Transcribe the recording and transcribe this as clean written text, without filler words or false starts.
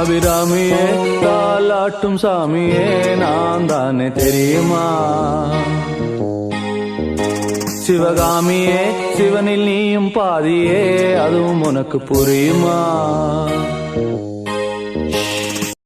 அபிராமியே தாலாட்டும் சாமியே நான் தானே தெரியுமா? சிவகாமியே சிவனில் நீயும் பாதியே அதுவும் உனக்கு புரியுமா?